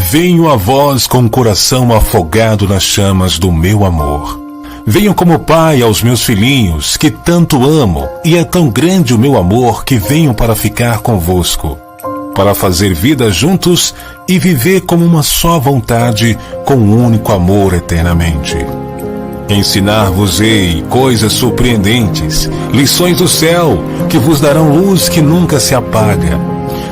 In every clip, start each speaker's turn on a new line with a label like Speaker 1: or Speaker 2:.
Speaker 1: Venho a vós com o coração afogado nas chamas do meu amor. Venho como pai aos meus filhinhos, que tanto amo, e é tão grande o meu amor que venho para ficar convosco, para fazer vida juntos e viver como uma só vontade, com um único amor eternamente. Ensinar-vos-ei coisas surpreendentes, lições do céu, que vos darão luz que nunca se apaga,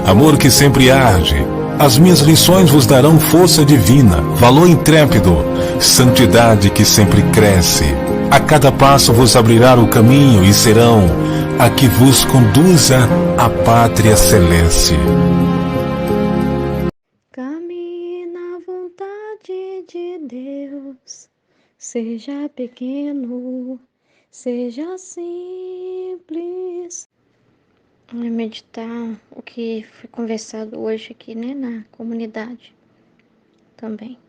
Speaker 1: amor que sempre arde. As minhas lições vos darão força divina, valor intrépido, santidade que sempre cresce. A cada passo vos abrirá o caminho e serão a que vos conduza à pátria celeste.
Speaker 2: Caminhe na vontade de Deus, seja pequeno, seja simples. Vamos meditar o que foi conversado hoje aqui, né, na comunidade também.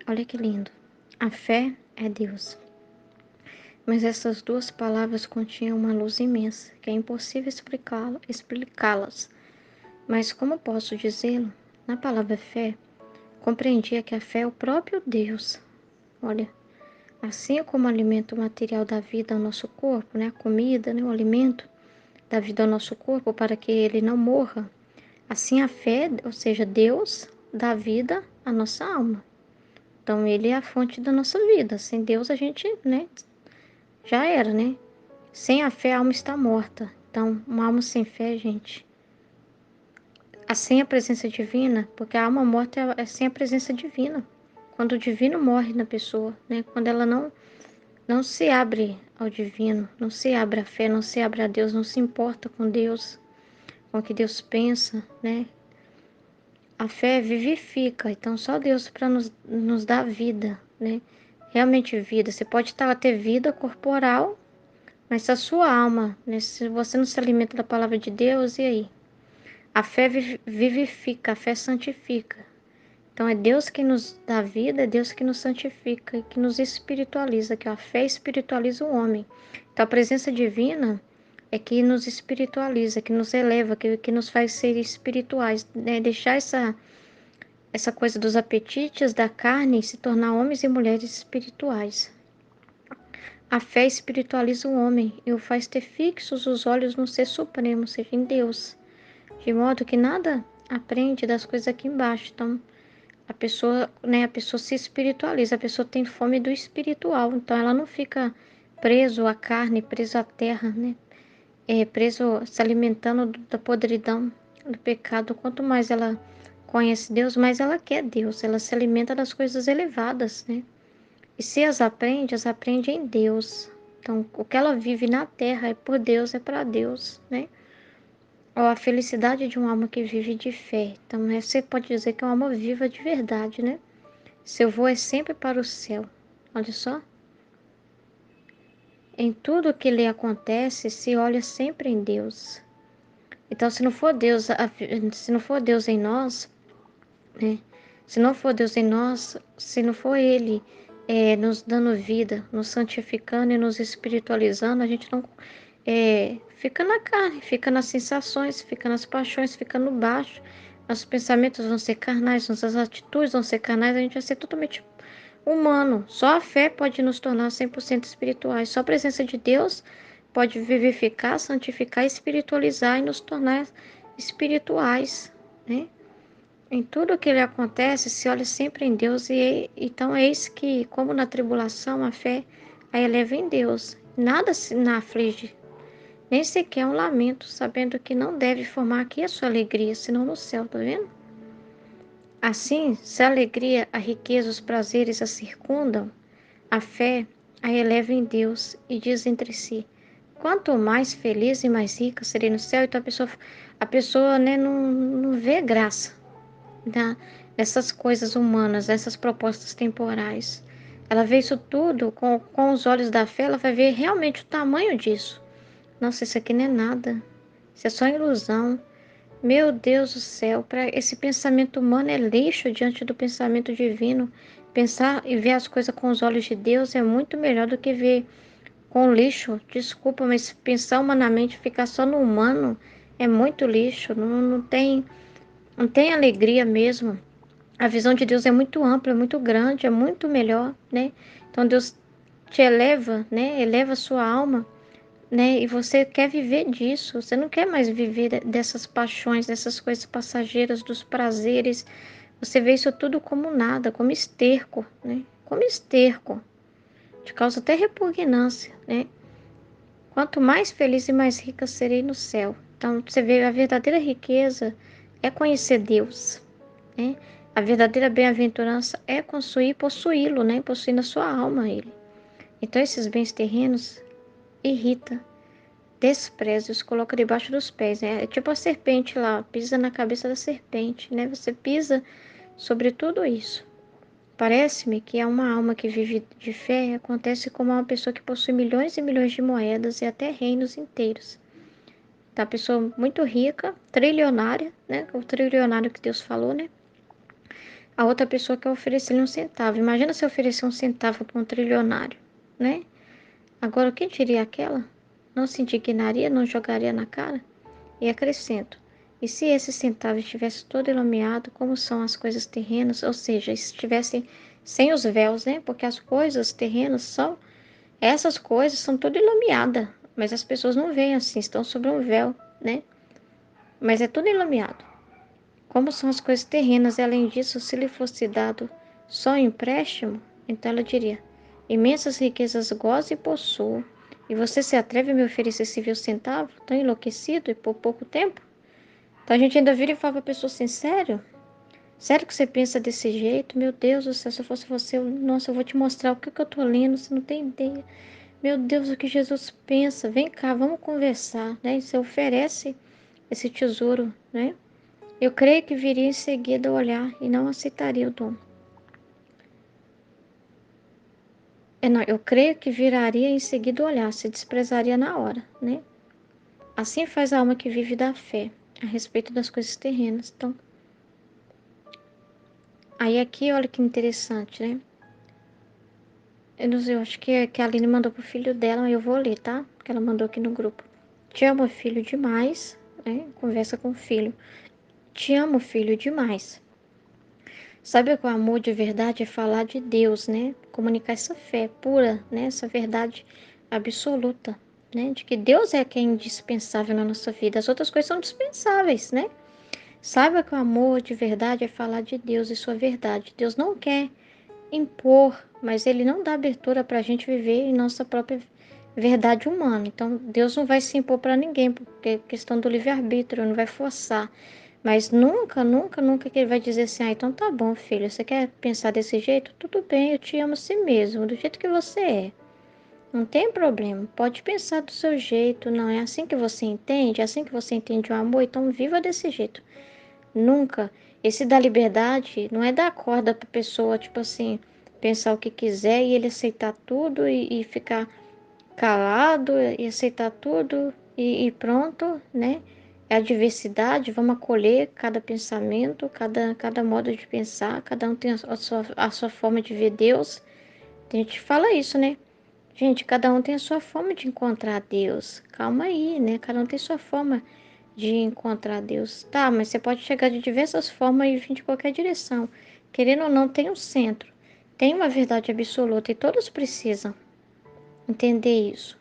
Speaker 2: Olha que lindo. A fé é Deus. Mas essas duas palavras continham uma luz imensa, que é impossível explicá-las. Mas como posso dizê-lo? Na palavra fé, compreendia que a fé é o próprio Deus. Olha, assim como o alimento material dá vida ao nosso corpo, né, a comida, né, o alimento, da vida ao nosso corpo para que ele não morra. Assim a fé, ou seja, Deus dá vida à nossa alma. Então ele é a fonte da nossa vida. Sem Deus a gente, né, já era, né? Sem a fé a alma está morta. Então, uma alma sem fé, gente, sem a presença divina, porque a alma morta é sem a presença divina. Quando o divino morre na pessoa, né? Quando ela não se abre ao divino, não se abre à fé, não se abre a Deus, não se importa com Deus, com o que Deus pensa, né? A fé vivifica, então só Deus para nos dar vida, né? Realmente vida. Você pode ter vida corporal, mas se a sua alma, né? Se você não se alimenta da palavra de Deus, e aí? A fé vivifica, a fé santifica. Então é Deus que nos dá vida, é Deus que nos santifica e que nos espiritualiza, que a fé espiritualiza o homem. Então a presença divina é que nos espiritualiza, que nos eleva, que nos faz ser espirituais, né? Deixar essa coisa dos apetites da carne e se tornar homens e mulheres espirituais. A fé espiritualiza o homem e o faz ter fixos os olhos no Ser Supremo, ou seja, em Deus, de modo que nada aprende das coisas aqui embaixo. Então a pessoa se espiritualiza, a pessoa tem fome do espiritual, então ela não fica preso à carne, preso à terra, né? Preso, se alimentando da podridão, do pecado. Quanto mais ela conhece Deus, mais ela quer Deus, ela se alimenta das coisas elevadas, né? E se as aprende em Deus. Então, o que ela vive na terra é por Deus, é para Deus, né? Ó, a felicidade de uma alma que vive de fé. Então, você pode dizer que é uma alma viva de verdade, né? Seu voo é sempre para o céu. Olha só. Em tudo o que lhe acontece, se olha sempre em Deus. Então, se não for Deus em nós, né? Se não for Deus em nós, se não for Ele nos dando vida, nos santificando e nos espiritualizando, a gente não fica na carne, fica nas sensações, fica nas paixões, fica no baixo. Nossos pensamentos vão ser carnais, nossas atitudes vão ser carnais, a gente vai ser totalmente humano. Só a fé pode nos tornar 100% espirituais. Só a presença de Deus pode vivificar, santificar, espiritualizar e nos tornar espirituais, né? Em tudo o que lhe acontece, se olha sempre em Deus, e então eis que, como na tribulação, a fé a eleva em Deus. Nada se na aflige, nem sequer um lamento, sabendo que não deve formar aqui a sua alegria, senão no céu, tá vendo? Assim, se a alegria, a riqueza, os prazeres a circundam, a fé a eleva em Deus e diz entre si: quanto mais feliz e mais rica serei no céu. Então a pessoa, né, não vê graça nessas coisas humanas, nessas propostas temporais. Ela vê isso tudo com os olhos da fé, ela vai ver realmente o tamanho disso. Nossa, isso aqui não é nada. Isso é só ilusão. Meu Deus do céu, para esse pensamento humano é lixo diante do pensamento divino. Pensar e ver as coisas com os olhos de Deus é muito melhor do que ver com lixo. Desculpa, mas pensar humanamente, ficar só no humano é muito lixo. Não tem alegria mesmo. A visão de Deus é muito ampla, é muito grande, é muito melhor, né? Então Deus te eleva, né? Eleva a sua alma, né? E você quer viver disso. Você não quer mais viver dessas paixões, dessas coisas passageiras, dos prazeres. Você vê isso tudo como nada, como esterco, né? Como esterco. Te causa até repugnância, né? Quanto mais feliz e mais rica serei no céu. Então, você vê a verdadeira riqueza é conhecer Deus, né? A verdadeira bem-aventurança é construir e possuí-lo, né? Possuir na sua alma ele. Então, esses bens terrenos irrita, despreza, os coloca debaixo dos pés, né? É tipo a serpente lá, pisa na cabeça da serpente, né? Você pisa sobre tudo isso. Parece-me que é uma alma que vive de fé acontece como uma pessoa que possui milhões e milhões de moedas e até reinos inteiros. Tá, a pessoa muito rica, trilionária, né? O trilionário que Deus falou, né? A outra pessoa quer oferecer-lhe um centavo. Imagina se oferecer um centavo para um trilionário, né? Agora, o que diria aquela? Não se indignaria, não jogaria na cara? E acrescento, e se esse centavo estivesse todo iluminado, como são as coisas terrenas, ou seja, estivessem sem os véus, né? Porque as coisas terrenas são, essas coisas são tudo iluminadas, mas as pessoas não veem assim, estão sob um véu, né? Mas é tudo iluminado. Como são as coisas terrenas, e além disso, se lhe fosse dado só um empréstimo, então ela diria, imensas riquezas gozo e possuo, e você se atreve a me oferecer esse vil centavo, tão enlouquecido e por pouco tempo? Então a gente ainda vira e fala pra pessoa assim, sério? Sério que você pensa desse jeito? Meu Deus do céu, se eu fosse você, nossa, eu vou te mostrar o que eu tô lendo, você não tem ideia. Meu Deus, o que Jesus pensa? Vem cá, vamos conversar, né? E você oferece esse tesouro, né? Eu creio que viria em seguida olhar e não aceitaria o dom. Não, eu creio que viraria em seguida olhar, se desprezaria na hora, né? Assim faz a alma que vive da fé, a respeito das coisas terrenas. Então, aí aqui, olha que interessante, né? Eu não sei, eu acho que a Aline mandou pro filho dela, eu vou ler, tá? Que ela mandou aqui no grupo. Te amo, filho, demais, né? Conversa com o filho. Te amo, filho, demais. Sabe que o amor de verdade é falar de Deus, né? Comunicar essa fé pura, né? Essa verdade absoluta, né? De que Deus é quem é indispensável na nossa vida. As outras coisas são dispensáveis, né? Saiba que o amor de verdade é falar de Deus e sua verdade. Deus não quer impor, mas Ele não dá abertura para a gente viver em nossa própria verdade humana. Então, Deus não vai se impor para ninguém, porque é questão do livre-arbítrio, não vai forçar. Mas nunca, nunca, nunca que Ele vai dizer assim, ah, então tá bom, filho, você quer pensar desse jeito? Tudo bem, eu te amo assim mesmo, do jeito que você é. Não tem problema, pode pensar do seu jeito, não é assim que você entende, é assim que você entende o amor, então viva desse jeito. Nunca. Esse da liberdade não é dar corda pra pessoa, tipo assim, pensar o que quiser e ele aceitar tudo e ficar calado e aceitar tudo e pronto, né? É a diversidade, vamos acolher cada pensamento, cada modo de pensar, cada um tem a sua forma de ver Deus. A gente fala isso, né? Gente, cada um tem a sua forma de encontrar Deus. Calma aí, né? Cada um tem sua forma de encontrar Deus. Tá, mas você pode chegar de diversas formas e vir de qualquer direção. Querendo ou não, tem um centro. Tem uma verdade absoluta e todos precisam entender isso.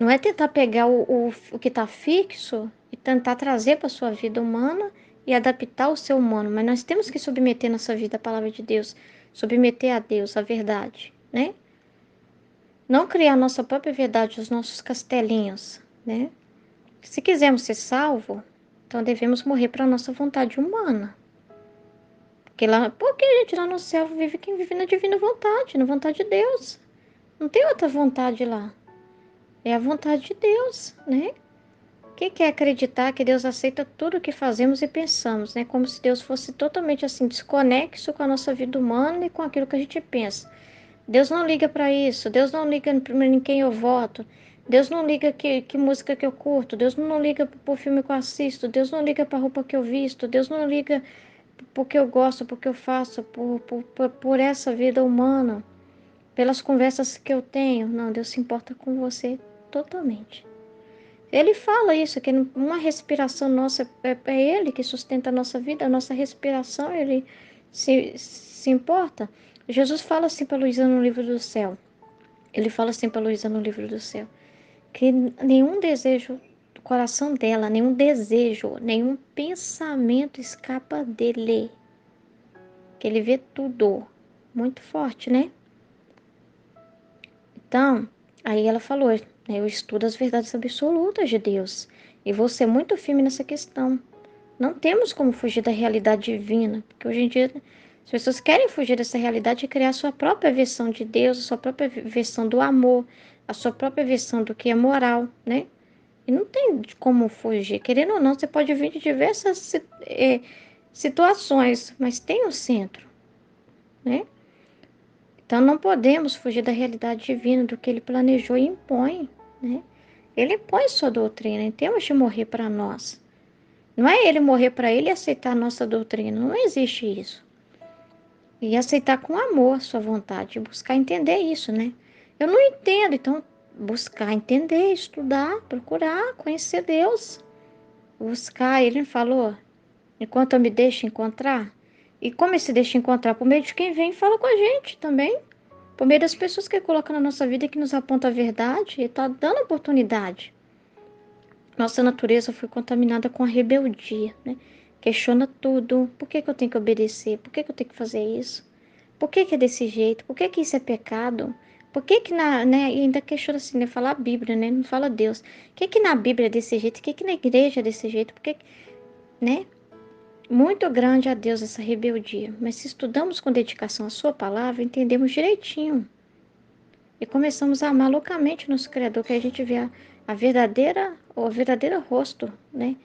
Speaker 2: Não é tentar pegar o que está fixo e tentar trazer para a sua vida humana e adaptar o ser humano. Mas nós temos que submeter nossa vida à palavra de Deus. Submeter a Deus, a verdade, né? Não criar nossa própria verdade, os nossos castelinhos, né? Se quisermos ser salvos, então devemos morrer para a nossa vontade humana. Porque, gente, lá no céu vive quem vive na divina vontade, na vontade de Deus. Não tem outra vontade lá. É a vontade de Deus, né? Quem quer acreditar que Deus aceita tudo o que fazemos e pensamos, né? Como se Deus fosse totalmente assim desconexo com a nossa vida humana e com aquilo que a gente pensa. Deus não liga para isso, Deus não liga em quem eu voto, Deus não liga que música que eu curto, Deus não liga pro filme que eu assisto, Deus não liga pra roupa que eu visto, Deus não liga porque eu gosto, porque eu faço, por essa vida humana, pelas conversas que eu tenho. Não, Deus se importa com você totalmente. Ele fala isso, que uma respiração nossa é Ele que sustenta a nossa vida, a nossa respiração, Ele se importa. Jesus fala assim para Luísa no livro do céu. Ele fala assim para Luísa no livro do céu, que nenhum desejo do coração dela, nenhum desejo, nenhum pensamento escapa dele. Que ele vê tudo. Muito forte, né? Então, aí ela falou, né, eu estudo as verdades absolutas de Deus e vou ser muito firme nessa questão. Não temos como fugir da realidade divina, porque hoje em dia as pessoas querem fugir dessa realidade e criar a sua própria versão de Deus, a sua própria versão do amor, a sua própria versão do que é moral, né? E não tem como fugir. Querendo ou não, você pode vir de diversas situações, mas tem um centro, né? Então não podemos fugir da realidade divina, do que ele planejou e impõe, né? Ele impõe sua doutrina, e temos de morrer para nós. Não é ele morrer para ele e aceitar a nossa doutrina, não existe isso. E aceitar com amor a sua vontade, buscar entender isso, né? Eu não entendo, então buscar entender, estudar, procurar, conhecer Deus. Buscar, ele falou, enquanto eu me deixo encontrar. E como ele se deixa encontrar? Por meio de quem vem e fala com a gente também. Por meio das pessoas que ele coloca na nossa vida e que nos aponta a verdade, ele está dando oportunidade. Nossa natureza foi contaminada com a rebeldia, né? Questiona tudo. Por que eu tenho que obedecer? Por que eu tenho que fazer isso? Por que é desse jeito? Por que isso é pecado? Por que né? E ainda questiona assim, né? Fala a Bíblia, né? Não fala Deus. Por que na Bíblia é desse jeito? Por que na igreja é desse jeito? Por que, né? Muito grande a Deus essa rebeldia. Mas se estudamos com dedicação a sua palavra, entendemos direitinho. E começamos a amar loucamente o nosso Criador, que a gente vê a verdadeira, o verdadeiro rosto, né?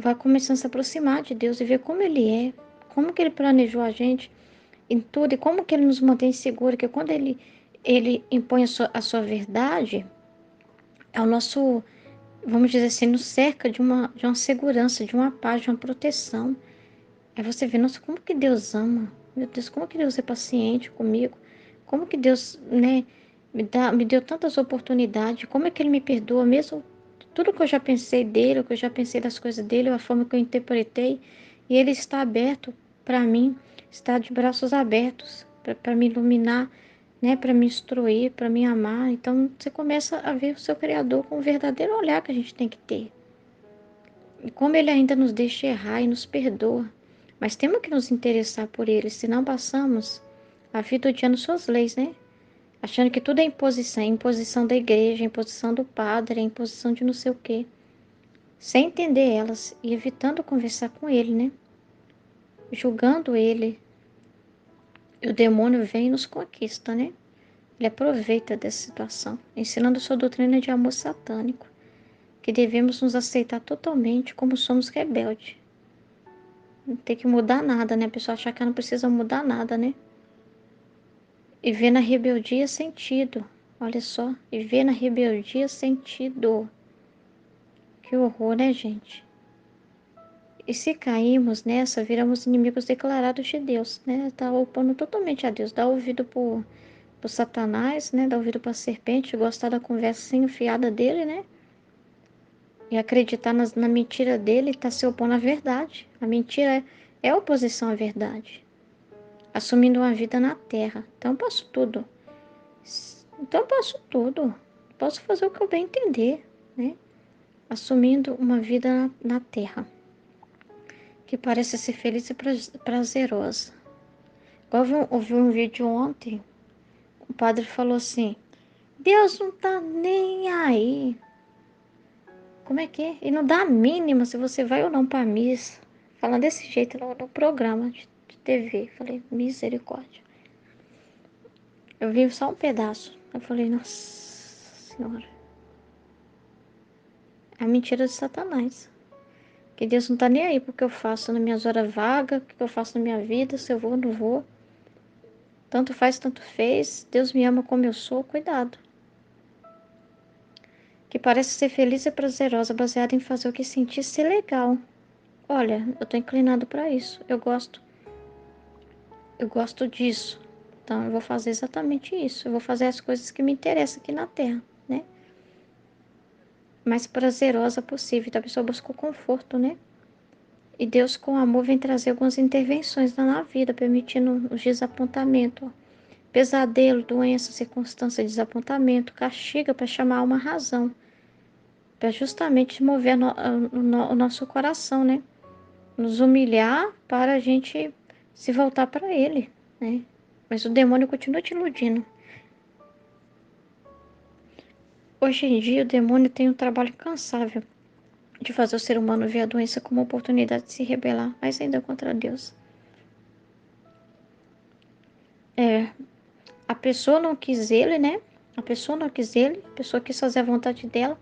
Speaker 2: Vai começando a se aproximar de Deus e ver como Ele é, como que Ele planejou a gente em tudo e como que Ele nos mantém seguro, que quando Ele impõe a sua verdade, é o nosso, vamos dizer assim, nos cerca de uma segurança, de uma paz, de uma proteção. Aí você vê, nossa, como que Deus ama, meu Deus, como que Deus é paciente comigo, como que Deus, né, me deu tantas oportunidades, como é que Ele me perdoa, mesmo tudo que eu já pensei dele, o que eu já pensei das coisas dele, a forma que eu interpretei, e Ele está aberto para mim, está de braços abertos para me iluminar, né, para me instruir, para me amar. Então você começa a ver o seu Criador com o verdadeiro olhar que a gente tem que ter. E como Ele ainda nos deixa errar e nos perdoa. Mas temos que nos interessar por Ele, senão passamos a vida odiando suas leis, né? Achando que tudo é imposição da igreja, imposição do padre, imposição de não sei o quê. Sem entender elas e evitando conversar com Ele, né? Julgando Ele. E o demônio vem e nos conquista, né? Ele aproveita dessa situação, ensinando sua doutrina de amor satânico, que devemos nos aceitar totalmente como somos rebeldes. Não tem que mudar nada, né? A pessoa achar que ela não precisa mudar nada, né? E ver na rebeldia sentido. Olha só. E ver na rebeldia sentido. Que horror, né, gente? E se cairmos nessa, viramos inimigos declarados de Deus, né? Tá opondo totalmente a Deus. Dá ouvido pro Satanás, né? Dá ouvido pra serpente, gostar da conversa sem fiada dele, né? E acreditar na mentira dele tá se opondo à verdade. A mentira é oposição à verdade. Assumindo uma vida na terra. Então eu posso tudo. Então eu posso tudo. Posso fazer o que eu bem entender, né? Assumindo uma vida na terra. Que parece ser feliz e prazerosa. Igual eu ouvi um vídeo ontem. O padre falou assim: Deus não tá nem aí. Como é que é? E não dá a mínima se você vai ou não pra missa. Falando desse jeito no programa de TV. Falei, misericórdia. Eu vi só um pedaço. Eu falei, nossa senhora. É a mentira de Satanás. Que Deus não tá nem aí porque eu faço nas minhas horas vagas, o que eu faço na minha vida, se eu vou ou não vou. Tanto faz, tanto fez. Deus me ama como eu sou, cuidado. Que parece ser feliz e prazerosa, baseada em fazer o que sentir ser legal. Olha, eu tô inclinado para isso. Eu gosto disso. Então eu vou fazer exatamente isso. Eu vou fazer as coisas que me interessam aqui na Terra, né? mais prazerosa possível. Então a pessoa busca o conforto, né? E Deus, com amor, vem trazer algumas intervenções na vida, permitindo os desapontamentos. Pesadelo, doença, circunstância, desapontamento, castiga para chamar uma razão, para justamente mover o nosso coração, né? Nos humilhar para a gente se voltar para Ele, né? Mas o demônio continua te iludindo. Hoje em dia, o demônio tem um trabalho incansável de fazer o ser humano ver a doença como oportunidade de se rebelar, mas ainda contra Deus. A pessoa não quis ele, né? A pessoa não quis ele, a pessoa quis fazer a vontade dela.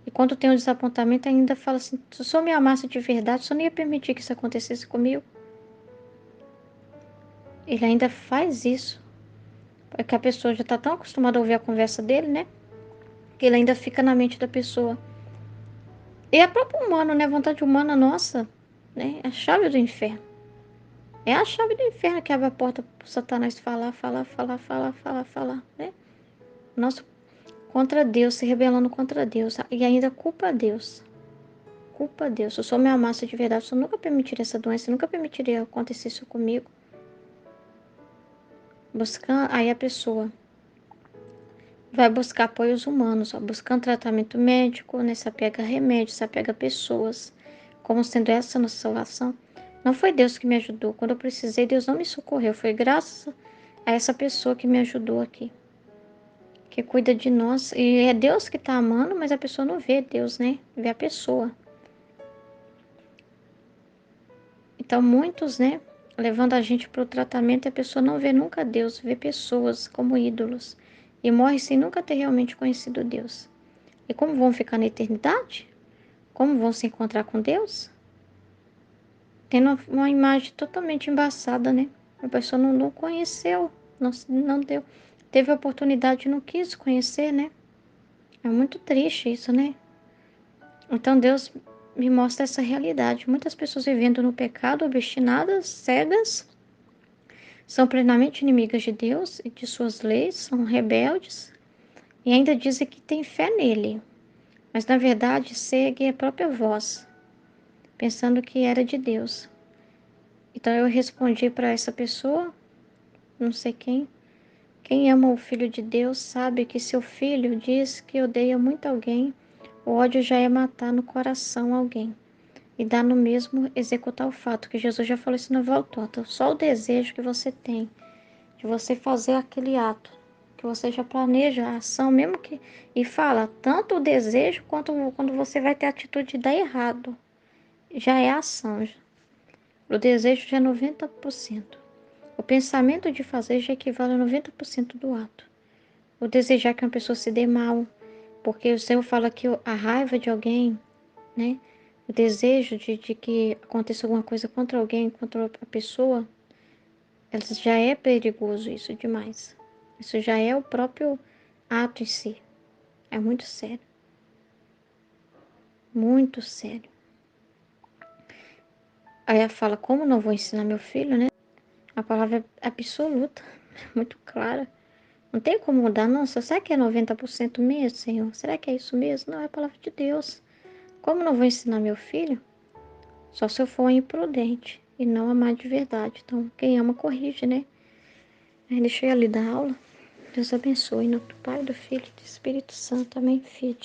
Speaker 2: E quando tem um desapontamento, ainda fala assim: se o senhor me amasse de verdade, o senhor não ia permitir que isso acontecesse comigo. Ele ainda faz isso. Porque a pessoa já está tão acostumada a ouvir a conversa dele, né? Que ele ainda fica na mente da pessoa. E a própria humana, né? A vontade humana nossa, né? É a chave do inferno. É a chave do inferno que abre a porta para Satanás falar, né? Nosso contra Deus, se rebelando contra Deus. E ainda culpa Deus. Culpa Deus. Se eu sou me amasse de verdade, eu nunca permitiria essa doença, eu nunca permitiria acontecer isso comigo. Buscando, aí a pessoa vai buscar apoios humanos, ó, buscando tratamento médico, né? Se apega a remédios, se apega a pessoas, como sendo essa a nossa salvação. Não foi Deus que me ajudou. Quando eu precisei, Deus não me socorreu. Foi graças a essa pessoa que me ajudou aqui. Que cuida de nós. E é Deus que está amando, mas a pessoa não vê Deus, né? Vê a pessoa. Então, muitos, né? Levando a gente para o tratamento e a pessoa não vê nunca Deus, vê pessoas como ídolos. E morre sem nunca ter realmente conhecido Deus. E como vão ficar na eternidade? Como vão se encontrar com Deus? Tendo uma imagem totalmente embaçada, né? A pessoa não conheceu, não deu. Teve a oportunidade e não quis conhecer, né? É muito triste isso, né? Então Deus me mostra essa realidade. Muitas pessoas vivendo no pecado, obstinadas, cegas, são plenamente inimigas de Deus e de suas leis, são rebeldes e ainda dizem que têm fé nele, mas na verdade seguem a própria voz, pensando que era de Deus. Então eu respondi para essa pessoa, não sei quem ama o Filho de Deus sabe que se o Filho diz que odeia muito alguém, o ódio já é matar no coração alguém. E dá no mesmo executar o fato, que Jesus já falou isso no Valtorta. Só o desejo que você tem de você fazer aquele ato, que você já planeja a ação, mesmo que... E fala, tanto o desejo quanto quando você vai ter a atitude de dar errado. Já é a ação. O desejo já é 90%. O pensamento de fazer já equivale a 90% do ato. O desejar que uma pessoa se dê mal, porque o Senhor fala que a raiva de alguém, né? O desejo de que aconteça alguma coisa contra alguém, contra a pessoa, já é perigoso isso demais. Isso já é o próprio ato em si. É muito sério. Muito sério. Aí ela fala, como não vou ensinar meu filho, né? A palavra é absoluta, muito clara. Não tem como mudar, não. Será que é 90% mesmo, Senhor? Será que é isso mesmo? Não, é a palavra de Deus. Como não vou ensinar meu filho? Só se eu for imprudente e não amar de verdade. Então, quem ama, corrige, né? Aí deixei ali dar aula. Deus abençoe. Em nome do Pai, do Filho e do Espírito Santo. Amém, filho.